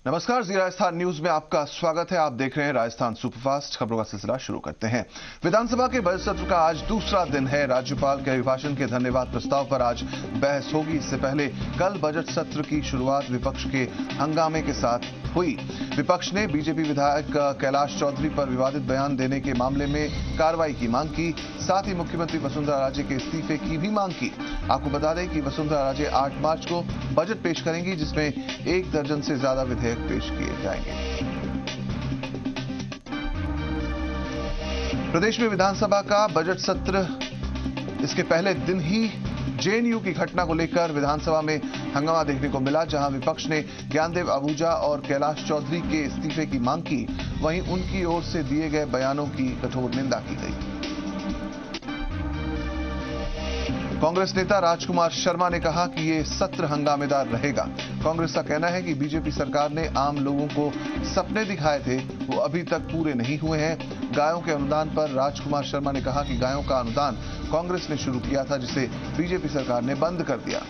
नमस्कार, जी राजस्थान न्यूज में आपका स्वागत है। आप देख रहे हैं राजस्थान सुपरफास्ट। खबरों का सिलसिला शुरू करते हैं। विधानसभा के बजट सत्र का आज दूसरा दिन है। राज्यपाल के अभिभाषण के धन्यवाद प्रस्ताव पर आज बहस होगी। इससे पहले कल बजट सत्र की शुरुआत विपक्ष के हंगामे के साथ हुई। विपक्ष ने बीजेपी विधायक कैलाश चौधरी पर विवादित बयान देने के मामले में कार्रवाई की मांग की। साथ ही मुख्यमंत्री वसुंधरा राजे के इस्तीफे की भी मांग की। आपको बता दें कि वसुंधरा राजे 8 मार्च को बजट पेश करेंगी, जिसमें 1 दर्जन से ज्यादा विधेयक पेश किए जाएंगे। प्रदेश में विधानसभा का बजट सत्र इसके पहले दिन ही जेएनयू की घटना को लेकर विधानसभा में हंगामा देखने को मिला, जहां विपक्ष ने ज्ञानदेव आहूजा और कैलाश चौधरी के इस्तीफे की मांग की। वहीं उनकी ओर से दिए गए बयानों की कठोर निंदा की गई। कांग्रेस नेता राजकुमार शर्मा ने कहा कि ये सत्र हंगामेदार रहेगा। कांग्रेस का कहना है कि बीजेपी सरकार ने आम लोगों को सपने दिखाए थे, वो अभी तक पूरे नहीं हुए हैं। गायों के अनुदान पर राजकुमार शर्मा ने कहा कि गायों का अनुदान कांग्रेस ने शुरू किया था, जिसे बीजेपी सरकार ने बंद कर दिया।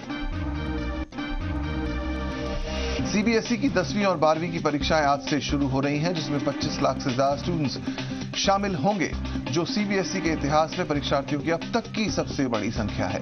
सीबीएसई की 10वीं और 12वीं की परीक्षाएं आज से शुरू हो रही हैं, जिसमें 25 लाख से ज्यादा स्टूडेंट्स शामिल होंगे, जो सीबीएसई के इतिहास में परीक्षार्थियों की अब तक की सबसे बड़ी संख्या है।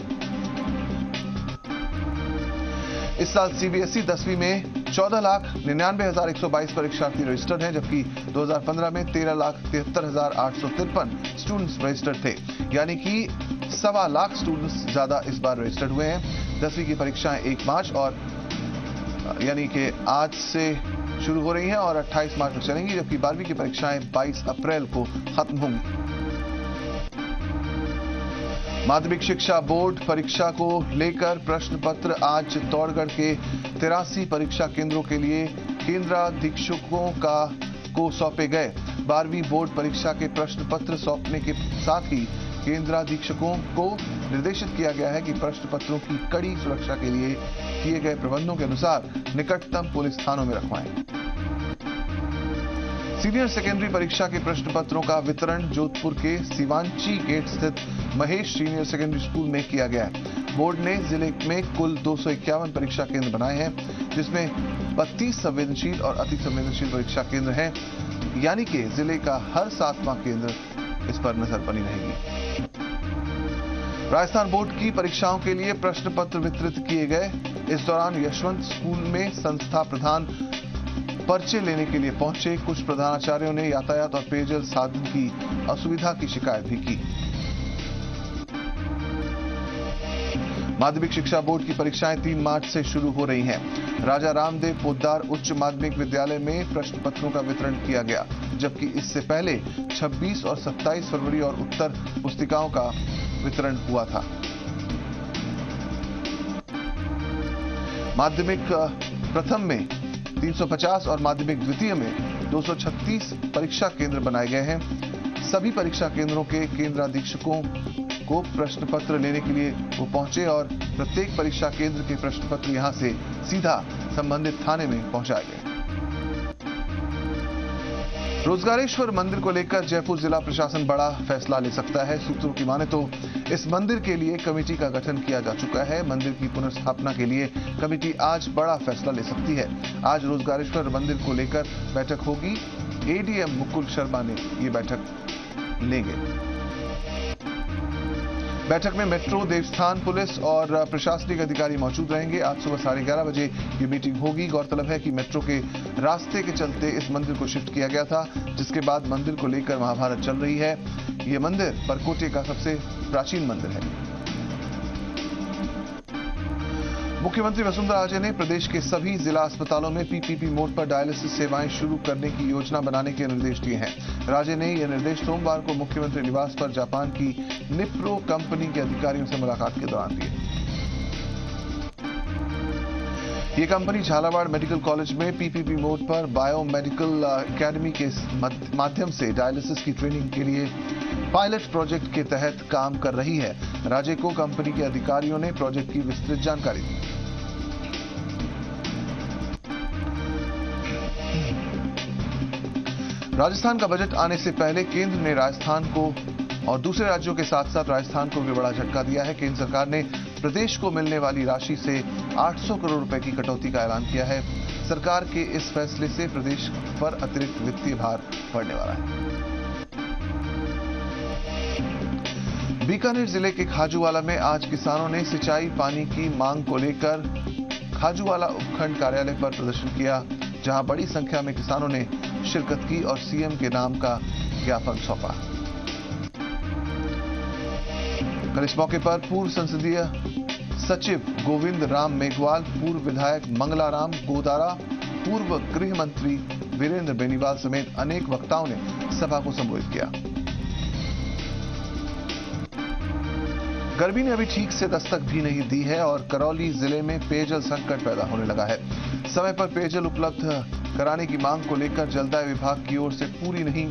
इस साल सीबीएसई 10वीं में 14,99,122 परीक्षार्थी रजिस्टर्ड हैं, जबकि 2015 में 13,73,853 स्टूडेंट्स रजिस्टर्ड थे, यानी कि 1.25 लाख स्टूडेंट्स ज्यादा इस बार रजिस्टर्ड हुए हैं। 10वीं की परीक्षाएं 1 मार्च और यानी कि आज से शुरू हो रही हैं और 28 मार्च तक चलेंगी, जबकि 12वीं की परीक्षाएं 22 अप्रैल को खत्म होंगी। माध्यमिक शिक्षा बोर्ड परीक्षा को लेकर प्रश्न पत्र आज चित्तौड़गढ़ के 83 परीक्षा केंद्रों के लिए केंद्राधीक्षकों को सौंपे गए। 12वीं बोर्ड परीक्षा के प्रश्न पत्र सौंपने के साथ ही केंद्राधीक्षकों को निर्देशित किया गया है कि प्रश्न पत्रों की कड़ी सुरक्षा के लिए किए गए प्रबंधों के अनुसार निकटतम पुलिस थानों में रखवाएं। सीनियर सेकेंडरी परीक्षा के प्रश्न पत्रों का वितरण जोधपुर के सिवांची गेट स्थित महेश सीनियर सेकेंडरी स्कूल में किया गया है। बोर्ड ने जिले में कुल 251 परीक्षा केंद्र बनाए हैं, जिसमें 32 संवेदनशील और अति संवेदनशील परीक्षा केंद्र हैं, यानी कि जिले का हर 7वां केंद्र इस पर नजर बनी रहेगी। राजस्थान बोर्ड की परीक्षाओं के लिए प्रश्न पत्र वितरित किए गए। इस दौरान यशवंत स्कूल में संस्था प्रधान पर्चे लेने के लिए पहुंचे। कुछ प्रधानाचार्यों ने यातायात और पेयजल साधन की असुविधा की शिकायत भी की। माध्यमिक शिक्षा बोर्ड की परीक्षाएं 3 मार्च से शुरू हो रही हैं। राजा रामदेव पोद्दार उच्च माध्यमिक विद्यालय में प्रश्न पत्रों का वितरण किया गया, जबकि इससे पहले 26 और 27 फरवरी और उत्तर पुस्तिकाओं का वितरण हुआ था। माध्यमिक प्रथम में 350 और माध्यमिक द्वितीय में 236 परीक्षा केंद्र बनाए गए हैं। सभी परीक्षा केंद्रों के केंद्राधीक्षकों को प्रश्न पत्र लेने के लिए वो पहुंचे और प्रत्येक परीक्षा केंद्र के प्रश्न पत्र यहां से सीधा संबंधित थाने में पहुंचाए गए। रोजगारेश्वर मंदिर को लेकर जयपुर जिला प्रशासन बड़ा फैसला ले सकता है। सूत्रों की माने तो इस मंदिर के लिए कमेटी का गठन किया जा चुका है। मंदिर की पुनर्स्थापना के लिए कमेटी आज बड़ा फैसला ले सकती है। आज रोजगारेश्वर मंदिर को लेकर बैठक होगी। एडीएम मुकुल शर्मा ने ये बैठक लेंगे। बैठक में मेट्रो, देवस्थान, पुलिस और प्रशासनिक अधिकारी मौजूद रहेंगे। आज सुबह 11:30 बजे ये मीटिंग होगी। गौरतलब है कि मेट्रो के रास्ते के चलते इस मंदिर को शिफ्ट किया गया था, जिसके बाद मंदिर को लेकर महाभारत चल रही है। ये मंदिर परकोटे का सबसे प्राचीन मंदिर है। मुख्यमंत्री वसुंधरा राजे ने प्रदेश के सभी जिला अस्पतालों में पीपीपी मोड पर डायलिसिस सेवाएं शुरू करने की योजना बनाने के निर्देश दिए हैं। राजे ने यह निर्देश सोमवार को मुख्यमंत्री निवास पर जापान की निप्रो कंपनी के अधिकारियों से मुलाकात के दौरान दिए। ये कंपनी झालावाड़ मेडिकल कॉलेज में पीपीपी मोड पर बायोमेडिकल एकेडमी के माध्यम से डायलिसिस की ट्रेनिंग के लिए पायलट प्रोजेक्ट के तहत काम कर रही है। राजे को कंपनी के अधिकारियों ने प्रोजेक्ट की विस्तृत जानकारी दी। राजस्थान का बजट आने से पहले केंद्र ने राजस्थान को और दूसरे राज्यों के साथ साथ राजस्थान को भी बड़ा झटका दिया है। केंद्र सरकार ने प्रदेश को मिलने वाली राशि से 800 करोड़ रुपए की कटौती का ऐलान किया है। सरकार के इस फैसले से प्रदेश पर अतिरिक्त वित्तीय भार पड़ने वाला है। बीकानेर जिले के खाजूवाला में आज किसानों ने सिंचाई पानी की मांग को लेकर खाजूवाला उपखंड कार्यालय पर प्रदर्शन किया, जहां बड़ी संख्या में किसानों ने शिरकत की और सीएम के नाम का ज्ञापन सौंपा। कल इस मौके पर पूर्व संसदीय सचिव गोविंद राम मेघवाल, पूर्व विधायक मंगला राम गोदारा, पूर्व गृह मंत्री वीरेंद्र बेनीवाल समेत अनेक वक्ताओं ने सभा को संबोधित किया। गर्मी ने अभी ठीक से दस्तक भी नहीं दी है और करौली जिले में पेयजल संकट पैदा होने लगा है। समय पर पेयजल उपलब्ध कराने की मांग को लेकर जलदाय विभाग की ओर से पूरी नहीं,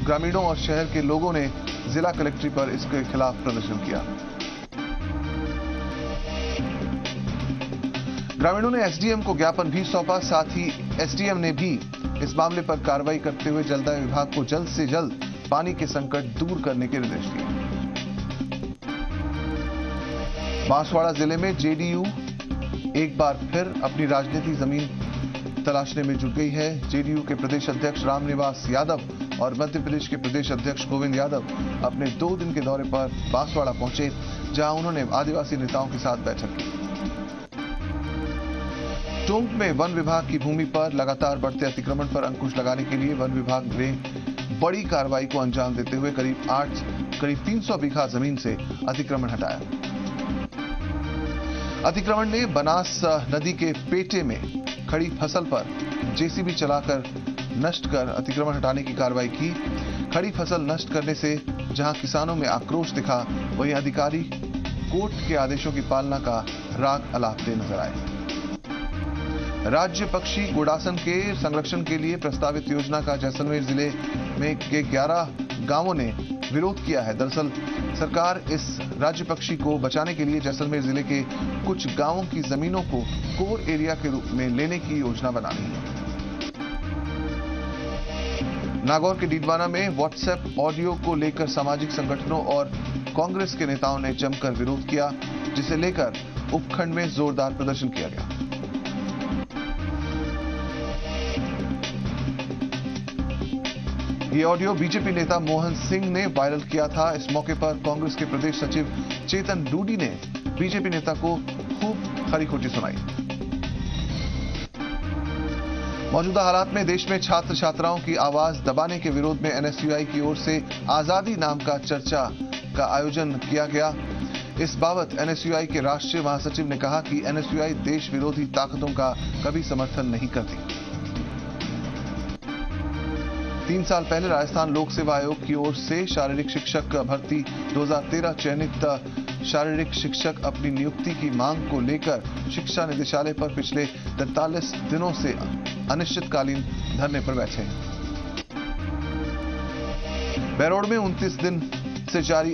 ग्रामीणों और शहर के लोगों ने जिला कलेक्ट्रेट पर इसके खिलाफ प्रदर्शन किया। ग्रामीणों ने एसडीएम को ज्ञापन भी सौंपा। साथ ही एसडीएम ने भी इस मामले पर कार्रवाई करते हुए जलदाय विभाग को जल्द से जल्द पानी के संकट दूर करने के निर्देश दिए। बांसवाड़ा जिले में जेडीयू एक बार फिर अपनी राजनीतिक जमीन तलाशने में जुट गई है। जेडीयू के प्रदेश अध्यक्ष रामनिवास यादव और मध्य प्रदेश के प्रदेश अध्यक्ष गोविंद यादव अपने 2 दिन के दौरे पर बांसवाड़ा पहुंचे, जहां उन्होंने आदिवासी नेताओं के साथ बैठक की। टोंक में वन विभाग की भूमि पर लगातार बढ़ते अतिक्रमण पर अंकुश लगाने के लिए वन विभाग ने बड़ी कार्रवाई को अंजाम देते हुए करीब 300 बीघा जमीन से अतिक्रमण हटाया। अतिक्रमण ने बनास नदी के पेटे में खड़ी फसल पर जेसीबी चलाकर नष्ट कर अतिक्रमण हटाने की कार्रवाई की। खड़ी फसल नष्ट करने से जहां किसानों में आक्रोश दिखा, वहीं अधिकारी कोर्ट के आदेशों की पालना का राग अलापते नजर आए। राज्य पक्षी गुडासन के संरक्षण के लिए प्रस्तावित योजना का जैसलमेर जिले में के 11 गांवों ने विरोध किया है। दरअसल सरकार इस राज्य पक्षी को बचाने के लिए जैसलमेर जिले के कुछ गांवों की जमीनों को कोर एरिया के रूप में लेने की योजना बना रही है। नागौर के डीडवाना में व्हाट्सएप ऑडियो को लेकर सामाजिक संगठनों और कांग्रेस के नेताओं ने जमकर विरोध किया, जिसे लेकर उपखंड में जोरदार प्रदर्शन किया गया। ये ऑडियो बीजेपी नेता मोहन सिंह ने वायरल किया था। इस मौके पर कांग्रेस के प्रदेश सचिव चेतन डूडी ने बीजेपी नेता को खूब खरी खोटी सुनाई। मौजूदा हालात में देश में छात्र छात्राओं की आवाज दबाने के विरोध में एनएसयूआई की ओर से आजादी नाम का चर्चा का आयोजन किया गया। इस बाबत एनएसयूआई के राष्ट्रीय महासचिव ने कहा कि एनएसयूआई देश विरोधी ताकतों का कभी समर्थन नहीं करती। 3 साल पहले राजस्थान लोक सेवा आयोग की ओर से शारीरिक शिक्षक भर्ती 2013 चयनित शारीरिक शिक्षक अपनी नियुक्ति की मांग को लेकर शिक्षा निदेशालय पर पिछले 43 दिनों से अनिश्चितकालीन धरने पर बैठे हैं। बैरोड में 29 दिन से जारी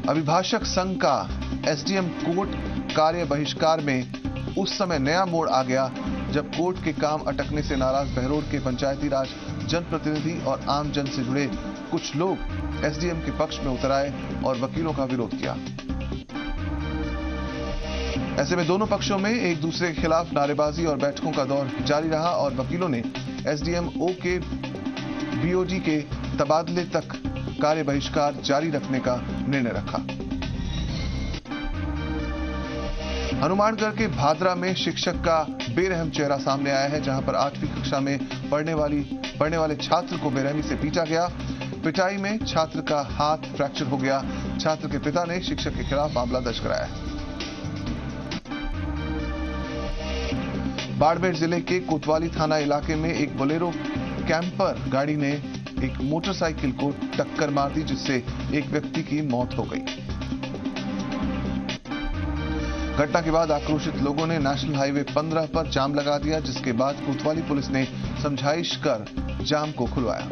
अभिभाषक संघ का एसडीएम कोर्ट कार्य बहिष्कार में उस समय नया मोड़ आ गया, जब कोर्ट के काम अटकने से नाराज बहरोड के पंचायती राज जनप्रतिनिधि और आम जन से जुड़े कुछ लोग एसडीएम के पक्ष में उतर आए और वकीलों का विरोध किया। ऐसे में दोनों पक्षों में एक दूसरे के खिलाफ नारेबाजी और बैठकों का दौर जारी रहा और वकीलों ने एसडीएम ओ के बीओजी के तबादले तक कार्य बहिष्कार जारी रखने का निर्णय रखा। हनुमानगढ़ के भादरा में शिक्षक का बेरहम चेहरा सामने आया है, जहां पर 8वीं कक्षा में पढ़ने वाले छात्र को बेरहमी से पीटा गया। पिटाई में छात्र का हाथ फ्रैक्चर हो गया। छात्र के पिता ने शिक्षक के खिलाफ मामला दर्ज कराया है। बाड़मेर जिले के कोतवाली थाना इलाके में एक बोलेरो कैंपर गाड़ी ने एक मोटरसाइकिल को टक्कर मार दी, जिससे एक व्यक्ति की मौत हो गई। घटना के बाद आक्रोशित लोगों ने नेशनल हाईवे 15 पर जाम लगा दिया, जिसके बाद कोतवाली पुलिस ने समझाइश कर जाम को खुलवाया।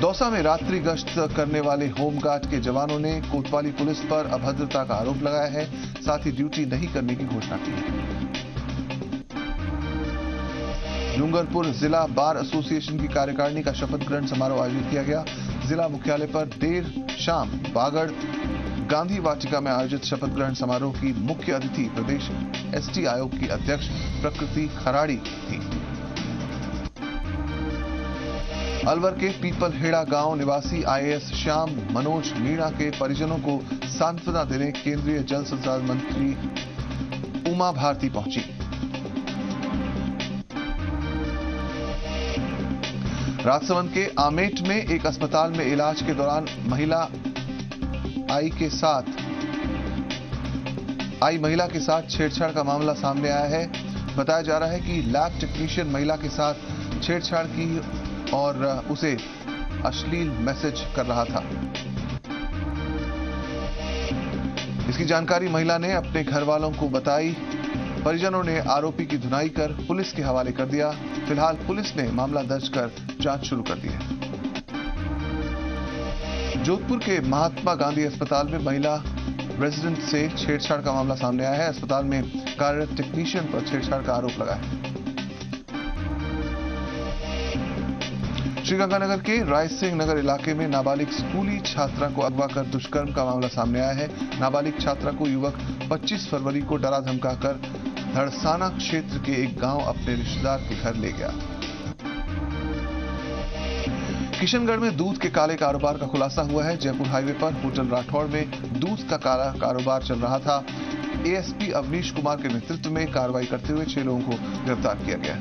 दौसा में रात्रि गश्त करने वाले होमगार्ड के जवानों ने कोतवाली पुलिस पर अभद्रता का आरोप लगाया है, साथ ही ड्यूटी नहीं करने की घोषणा की है। डूंगरपुर जिला बार एसोसिएशन की कार्यकारिणी का शपथ ग्रहण समारोह आयोजित किया गया। जिला मुख्यालय पर देर शाम बागड़ गांधी वाटिका में आयोजित शपथ ग्रहण समारोह की मुख्य अतिथि प्रदेश एसटी आयोग की अध्यक्ष प्रकृति खराड़ी थी। अलवर के पीपलहेड़ा गांव निवासी आईएएस श्याम मनोज मीणा के परिजनों को सांत्वना देने केंद्रीय जल संसाधन मंत्री उमा भारती पहुंची। राजसमंद के आमेट में एक अस्पताल में इलाज के दौरान महिला के साथ छेड़छाड़ का मामला सामने आया है। बताया जा रहा है कि लैब टेक्नीशियन महिला के साथ छेड़छाड़ की और उसे अश्लील मैसेज कर रहा था। इसकी जानकारी महिला ने अपने घर वालों को बताई। परिजनों ने आरोपी की धुनाई कर पुलिस के हवाले कर दिया। फिलहाल पुलिस ने मामला दर्ज कर जांच शुरू कर दी है। जोधपुर के महात्मा गांधी अस्पताल में महिला रेजिडेंट से छेड़छाड़ का मामला सामने आया है। अस्पताल में कार्यरत टेक्नीशियन पर छेड़छाड़ का आरोप लगा है। श्रीगंगानगर के राय सिंह नगर इलाके में नाबालिग स्कूली छात्रा को अगवा कर दुष्कर्म का मामला सामने आया है। नाबालिग छात्रा को युवक 25 फरवरी को डरा धमकाकर धड़साना क्षेत्र के एक गांव अपने रिश्तेदार के घर ले गया। किशनगढ़ में दूध के काले कारोबार का खुलासा हुआ है। जयपुर हाईवे पर होटल राठौड़ में दूध का काला कारोबार चल रहा था। एएसपी अवनीश कुमार के नेतृत्व में कार्रवाई करते हुए 6 लोगों को गिरफ्तार किया गया।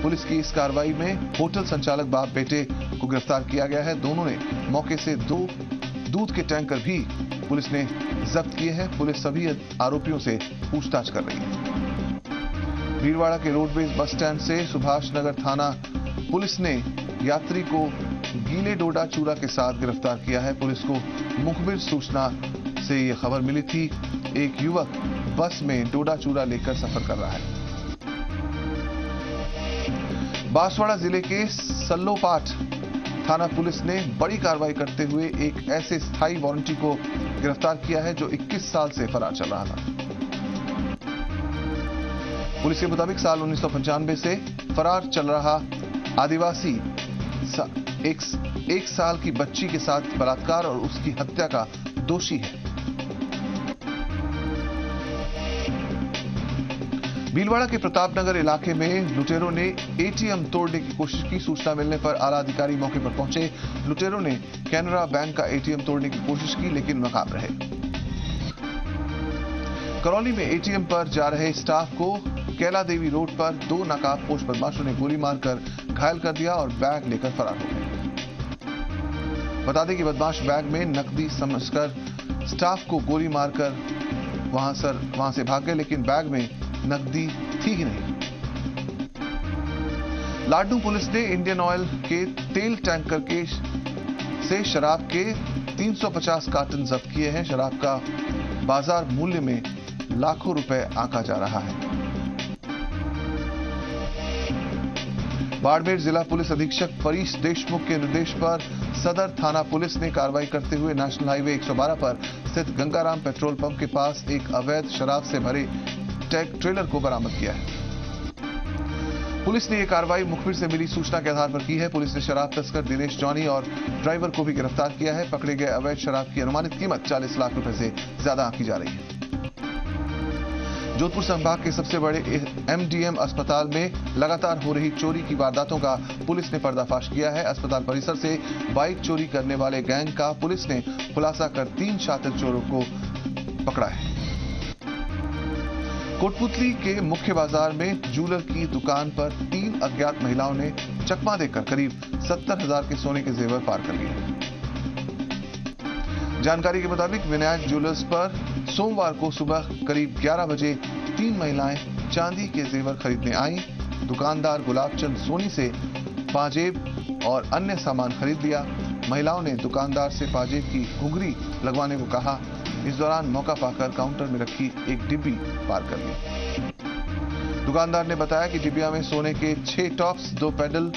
पुलिस की इस कार्रवाई में होटल संचालक बाप बेटे को गिरफ्तार किया गया है। दोनों ने मौके से 2 दूध के टैंकर भी पुलिस ने जब्त किए हैं। पुलिस सभी आरोपियों से पूछताछ कर रही है। भीलवाड़ा के रोडवेज बस स्टैंड से सुभाष नगर थाना पुलिस ने यात्री को गीले डोडा चूरा के साथ गिरफ्तार किया है। पुलिस को मुखबिर सूचना से यह खबर मिली थी। एक युवक बस में डोडा चूरा लेकर सफर कर रहा है। बांसवाड़ा जिले के सल्लोपाठ थाना पुलिस ने बड़ी कार्रवाई करते हुए एक ऐसे स्थायी वारंटी को गिरफ्तार किया है जो 21 साल से फरार चल रहा था। पुलिस के मुताबिक साल 1995 से फरार चल रहा आदिवासी एक साल की बच्ची के साथ बलात्कार और उसकी हत्या का दोषी है। भीलवाड़ा के प्रतापनगर इलाके में लुटेरों ने एटीएम तोड़ने की कोशिश की। सूचना मिलने पर आला अधिकारी मौके पर पहुंचे। लुटेरों ने कैनरा बैंक का एटीएम तोड़ने की कोशिश की लेकिन नाकाम रहे। करौली में एटीएम पर जा रहे स्टाफ को कैला देवी रोड पर 2 नकाबपोश बदमाशों ने गोली मारकर घायल कर दिया और बैग लेकर फरार हो गए। बता दें कि बदमाश बैग में नकदी समझकर स्टाफ को गोली मारकर वहां से भाग गए लेकिन बैग में नकदी थी ही नहीं। लाडनू पुलिस ने इंडियन ऑयल के तेल टैंकर से शराब के 350 कार्टन जब्त किए हैं। शराब का बाजार मूल्य में लाखों रुपए आंका जा रहा है। बाड़मेर जिला पुलिस अधीक्षक परीश देशमुख के निर्देश पर सदर थाना पुलिस ने कार्रवाई करते हुए नेशनल हाईवे 112 पर स्थित गंगाराम पेट्रोल पंप के पास एक अवैध शराब से भरे ट्रेलर को बरामद किया है। पुलिस ने यह कार्रवाई मुखबिर से मिली सूचना के आधार पर की है। पुलिस ने शराब तस्कर दिनेश जॉनी और ड्राइवर को भी गिरफ्तार किया है। पकड़े गए अवैध शराब की अनुमानित कीमत 40 लाख रुपए से ज्यादा आंकी जा रही है। जोधपुर संभाग के सबसे बड़े एमडीएम अस्पताल में लगातार हो रही चोरी की वारदातों का पुलिस ने पर्दाफाश किया है। अस्पताल परिसर से बाइक चोरी करने वाले गैंग का पुलिस ने खुलासा कर 3 शातिर चोरों को पकड़ा है। कोटपुतली के मुख्य बाजार में जूलर की दुकान पर 3 अज्ञात महिलाओं ने चकमा देकर करीब 70,000 के सोने के जेवर पार कर लिए। जानकारी के मुताबिक विनायक ज्वेलर्स पर सोमवार को सुबह करीब 11 बजे 3 महिलाएं चांदी के जेवर खरीदने आईं। दुकानदार गुलाबचंद सोनी से पाजेब और अन्य सामान खरीद लिया। महिलाओं ने दुकानदार से पाजेब की घुंघरी लगवाने को कहा। इस दौरान मौका पाकर काउंटर में रखी एक डिब्बी पार कर ली। दुकानदार ने बताया कि डिब्बिया में सोने के 6 टॉप्स, 2 पेडल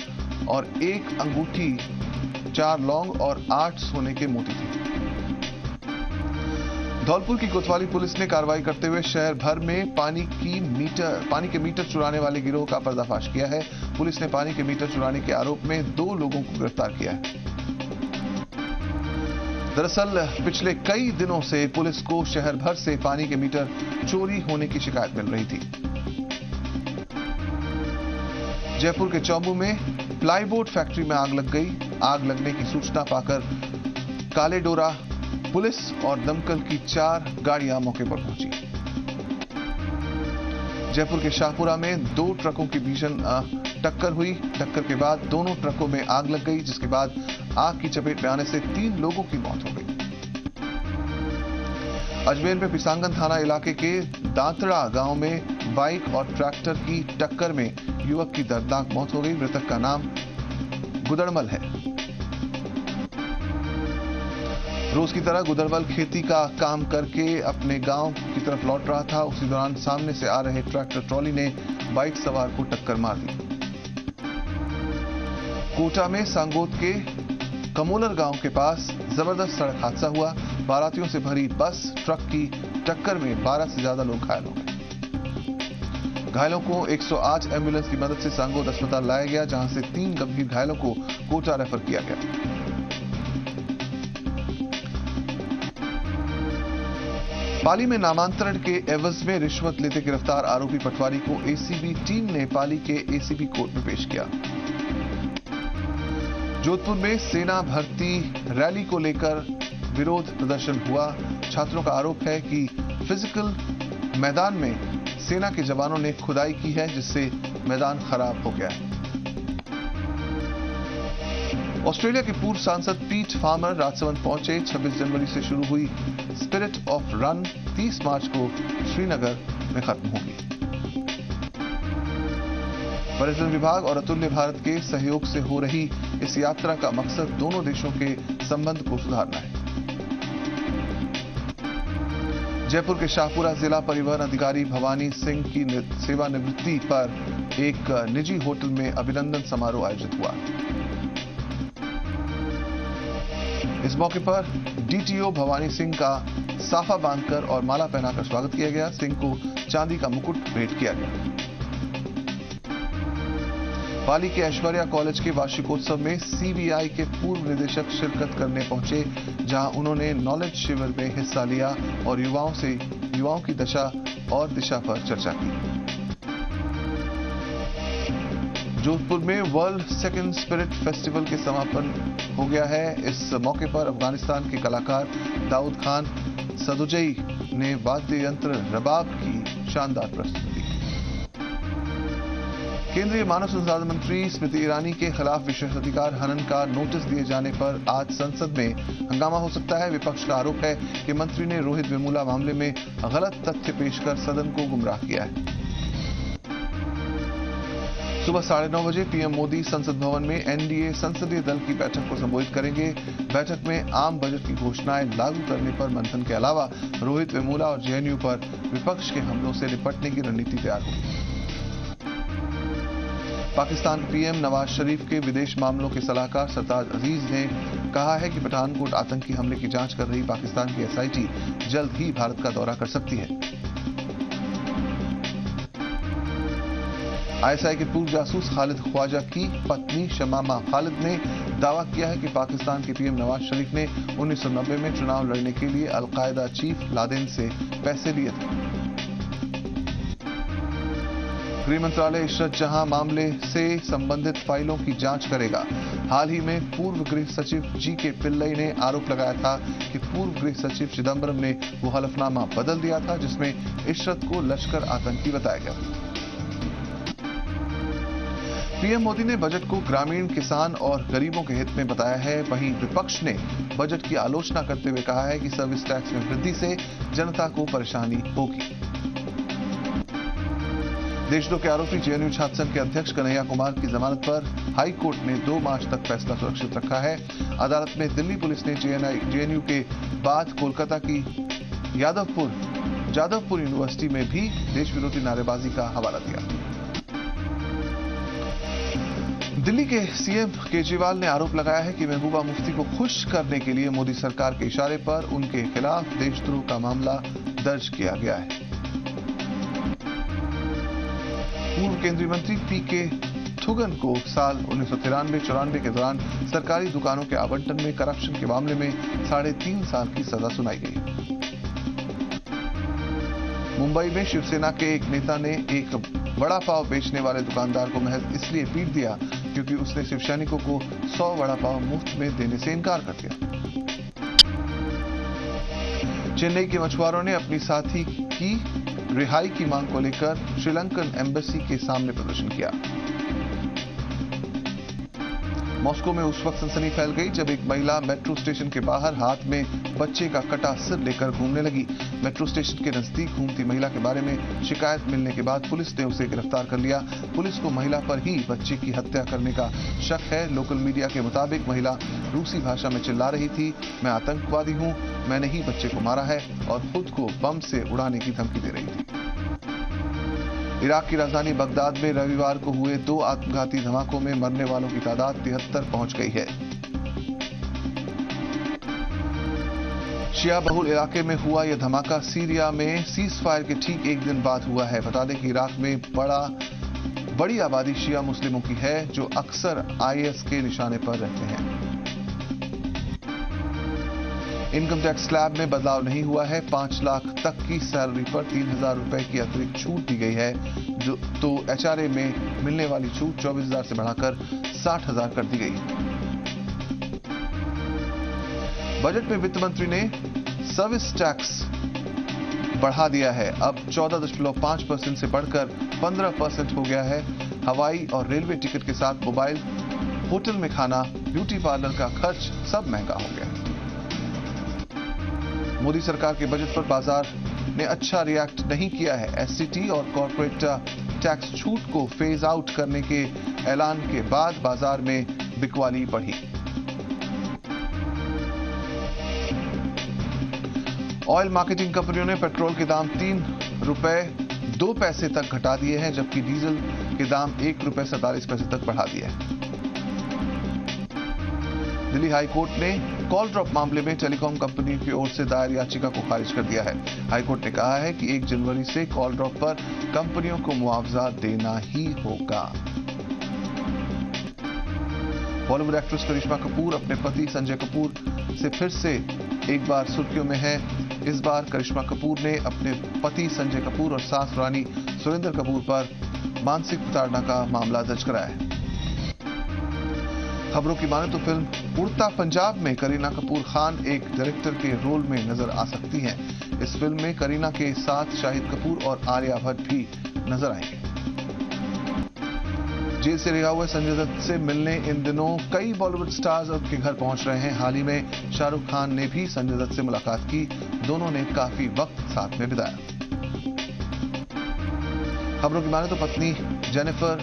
और 1 अंगूठी, 4 लौंग और 8 सोने के मोती थे। धौलपुर की कोतवाली पुलिस ने कार्रवाई करते हुए शहर भर में पानी के मीटर चुराने वाले गिरोह का पर्दाफाश किया है। पुलिस ने पानी के मीटर चुराने के आरोप में 2 लोगों को गिरफ्तार किया है। दरअसल पिछले कई दिनों से पुलिस को शहर भर से पानी के मीटर चोरी होने की शिकायत मिल रही थी। जयपुर के चौबू में प्लाईबोर्ड फैक्ट्री में आग लग गई। आग लगने की सूचना पाकर काले डोरा पुलिस और दमकल की 4 गाड़ियां मौके पर पहुंची। जयपुर के शाहपुरा में 2 ट्रकों की भीषण टक्कर हुई। टक्कर के बाद दोनों ट्रकों में आग लग गई, जिसके बाद आग की चपेट में आने से 3 लोगों की मौत हो गई। अजमेर में पिसांगन थाना इलाके के दांतड़ा गांव में बाइक और ट्रैक्टर की टक्कर में युवक की दर्दनाक मौत हो गई। मृतक का नाम गुदड़मल है। रोज की तरह गुदड़मल खेती का काम करके अपने गांव की तरफ लौट रहा था। उसी दौरान सामने से आ रहे ट्रैक्टर ट्रॉली ने बाइक सवार को टक्कर मार दी। कोटा में सांगोद के कमोलर गांव के पास जबरदस्त सड़क हादसा हुआ। बारातियों से भरी बस ट्रक की टक्कर में 12 से ज्यादा लोग घायल हो गए। घायलों को 108 एम्बुलेंस की मदद से सांगोद अस्पताल लाया गया, जहां से 3 गंभीर घायलों को कोटा रेफर किया गया। पाली में नामांतरण के एवज में रिश्वत लेते गिरफ्तार आरोपी पटवारी को एसीबी टीम ने पाली के एसीबी कोर्ट में पेश किया। जोधपुर में सेना भर्ती रैली को लेकर विरोध प्रदर्शन हुआ। छात्रों का आरोप है कि फिजिकल मैदान में सेना के जवानों ने खुदाई की है, जिससे मैदान खराब हो गया है। ऑस्ट्रेलिया के पूर्व सांसद पीट फार्मर राजसमंद पहुंचे। 26 जनवरी से शुरू हुई स्पिरिट ऑफ रन 30 मार्च को श्रीनगर में खत्म होगी। पर्यटन विभाग और अतुल्य भारत के सहयोग से हो रही इस यात्रा का मकसद दोनों देशों के संबंध को सुधारना है। जयपुर के शाहपुरा जिला परिवहन अधिकारी भवानी सिंह की सेवानिवृत्ति पर एक निजी होटल में अभिनंदन समारोह आयोजित हुआ। इस मौके पर डीटीओ भवानी सिंह का साफा बांधकर और माला पहनाकर स्वागत किया गया। सिंह को चांदी का मुकुट भेंट किया गया। पाली के ऐश्वर्या कॉलेज के वार्षिकोत्सव में सीबीआई के पूर्व निदेशक शिरकत करने पहुंचे, जहां उन्होंने नॉलेज शिविर में हिस्सा लिया और युवाओं की दशा और दिशा पर चर्चा की। जोधपुर में वर्ल्ड सेकंड स्पिरिट फेस्टिवल के समापन हो गया है। इस मौके पर अफगानिस्तान के कलाकार दाऊद खान सदुजई ने वाद्य यंत्र रबाब की शानदार प्रस्तुति की। केंद्रीय मानव संसाधन मंत्री स्मृति ईरानी के खिलाफ विशेषाधिकार हनन का नोटिस दिए जाने पर आज संसद में हंगामा हो सकता है। विपक्ष का आरोप है कि मंत्री ने रोहित वेमुला मामले में गलत तथ्य पेश कर सदन को गुमराह किया है। सुबह 9:30 बजे पीएम मोदी संसद भवन में एनडीए संसदीय दल की बैठक को संबोधित करेंगे। बैठक में आम बजट की घोषणाएं लागू करने पर मंथन के अलावा रोहित वेमुला और जेएनयू पर विपक्ष के हमलों से निपटने की रणनीति तैयार होगी। पाकिस्तान पीएम नवाज शरीफ के विदेश मामलों के सलाहकार सरताज अजीज ने कहा है कि पठानकोट आतंकी हमले की जांच कर रही पाकिस्तान की एसआईटी जल्द ही भारत का दौरा कर सकती है। आईएसआई के पूर्व जासूस खालिद ख्वाजा की पत्नी शमामा खालिद ने दावा किया है कि पाकिस्तान के पीएम नवाज शरीफ ने 1990 में चुनाव लड़ने के लिए अलकायदा चीफ लादेन से पैसे लिए थे। गृह मंत्रालय इशरत जहां मामले से संबंधित फाइलों की जांच करेगा। हाल ही में पूर्व गृह सचिव जीके पिल्लई ने आरोप लगाया था कि पूर्व गृह सचिव चिदंबरम ने वो हलफनामा बदल दिया था, जिसमें इशरत को लश्कर आतंकी बताया गया। पीएम मोदी ने बजट को ग्रामीण, किसान और गरीबों के हित में बताया है। वहीं विपक्ष ने बजट की आलोचना करते हुए कहा है कि सर्विस टैक्स में वृद्धि से जनता को परेशानी होगी। देशद्रोह के आरोपी जेएनयू छात्र संघ के अध्यक्ष कन्हैया कुमार की जमानत पर हाई कोर्ट ने 2 मार्च तक फैसला सुरक्षित रखा है। अदालत में दिल्ली पुलिस ने जेएनयू के बाद कोलकाता की जादवपुर यूनिवर्सिटी में भी देश विरोधी नारेबाजी का हवाला दिया। दिल्ली के सीएम केजरीवाल ने आरोप लगाया है कि महबूबा मुफ्ती को खुश करने के लिए मोदी सरकार के इशारे पर उनके खिलाफ देशद्रोह का मामला दर्ज किया गया है। पूर्व केंद्रीय मंत्री पीके थुगन को साल 1993-94 के दौरान सरकारी दुकानों के आवंटन में करप्शन के मामले में 3.5 साल की सजा सुनाई गई। मुंबई में शिवसेना के एक नेता ने एक वड़ा पाव बेचने वाले दुकानदार को महज इसलिए पीट दिया क्योंकि उसने शिव सैनिकों को 100 वड़ा पाव मुफ्त में देने से इनकार कर दिया। चेन्नई के मछुआरों ने अपनी साथी की रिहाई की मांग को लेकर श्रीलंकन एम्बेसी के सामने प्रदर्शन किया। मॉस्को में उस वक्त सनसनी फैल गई जब एक महिला मेट्रो स्टेशन के बाहर हाथ में बच्चे का कटा सिर लेकर घूमने लगी। मेट्रो स्टेशन के नजदीक घूमती महिला के बारे में शिकायत मिलने के बाद पुलिस ने उसे गिरफ्तार कर लिया। पुलिस को महिला पर ही बच्चे की हत्या करने का शक है। लोकल मीडिया के मुताबिक महिला रूसी भाषा में चिल्ला रही थी, मैं आतंकवादी हूं, मैंने ही बच्चे को मारा है, और खुद को बम से उड़ाने की धमकी दे रही थी। इराक की राजधानी बगदाद में रविवार को हुए 2 आत्मघाती धमाकों में मरने वालों की तादाद 73 पहुंच गई है। शिया बहुल इलाके में हुआ यह धमाका सीरिया में सीज फायर के ठीक एक दिन बाद हुआ है। बता दें कि इराक में बड़ी आबादी शिया मुस्लिमों की है जो अक्सर आईएस के निशाने पर रहते हैं। इनकम टैक्स स्लैब में बदलाव नहीं हुआ है। 5 लाख तक की सैलरी पर 3,000 रुपए की अतिरिक्त छूट दी गई है, तो एचआरए में मिलने वाली छूट 24,000 से बढ़ाकर 60,000 कर दी गई। बजट में वित्त मंत्री ने सर्विस टैक्स बढ़ा दिया है। अब 14.5% से बढ़कर 15% हो गया है। हवाई और रेलवे टिकट के साथ मोबाइल, होटल में खाना, ब्यूटी पार्लर का खर्च सब महंगा हो गया। मोदी सरकार के बजट पर बाजार ने अच्छा रिएक्ट नहीं किया है। एससीटी और कॉर्पोरेट टैक्स छूट को फेज आउट करने के ऐलान के बाद बाजार में बिकवाली बढ़ी। ऑयल मार्केटिंग कंपनियों ने पेट्रोल के दाम 3 रुपए 2 पैसे तक घटा दिए हैं, जबकि डीजल के दाम 1 रुपए 47 पैसे तक बढ़ा दिए हैं। दिल्ली हाई कोर्ट ने कॉल ड्रॉप मामले में टेलीकॉम कंपनी की ओर से दायर याचिका को खारिज कर दिया है। हाई कोर्ट ने कहा है कि 1 जनवरी से कॉल ड्रॉप पर कंपनियों को मुआवजा देना ही होगा। बॉलीवुड एक्ट्रेस करिश्मा कपूर अपने पति संजय कपूर से फिर से एक बार सुर्खियों में है। इस बार करिश्मा कपूर ने अपने पति संजय कपूर और सास रानी सुरेंद्र कपूर पर मानसिक प्रताड़ना का मामला दर्ज कराया है। खबरों की माने तो फिल्म उड़ता पंजाब में करीना कपूर खान एक डायरेक्टर के रोल में नजर आ सकती हैं। इस फिल्म में करीना के साथ शाहिद कपूर और आलिया भट्ट भी नजर आएंगे। जेल से रिहा हुए संजय दत्त से मिलने इन दिनों कई बॉलीवुड स्टार्स उनके घर पहुंच रहे हैं। हाल ही में शाहरुख खान ने भी संजय दत्त से मुलाकात की। दोनों ने काफी वक्त साथ में बिताया। खबरों की माने तो पत्नी जेनिफर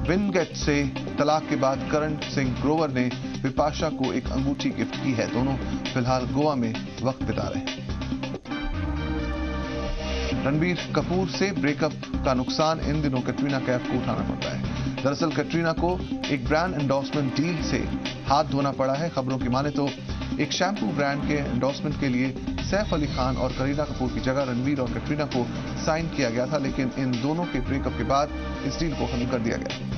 विनगेट से तलाक के बाद करण सिंह ग्रोवर ने विपाशा को एक अंगूठी गिफ्ट की है। दोनों फिलहाल गोवा में वक्त बिता रहे हैं। रणबीर कपूर से ब्रेकअप का नुकसान इन दिनों कैटरीना कैफ को उठाना पड़ता है। दरअसल कैटरीना को एक ब्रांड एंडोर्समेंट डील से हाथ धोना पड़ा है। खबरों की माने तो एक शैम्पू ब्रांड के एंडोर्समेंट के लिए सैफ अली खान और करीना कपूर की जगह रणबीर और कैटरीना को साइन किया गया था, लेकिन इन दोनों के ब्रेकअप के बाद इस डील को खत्म कर दिया गया।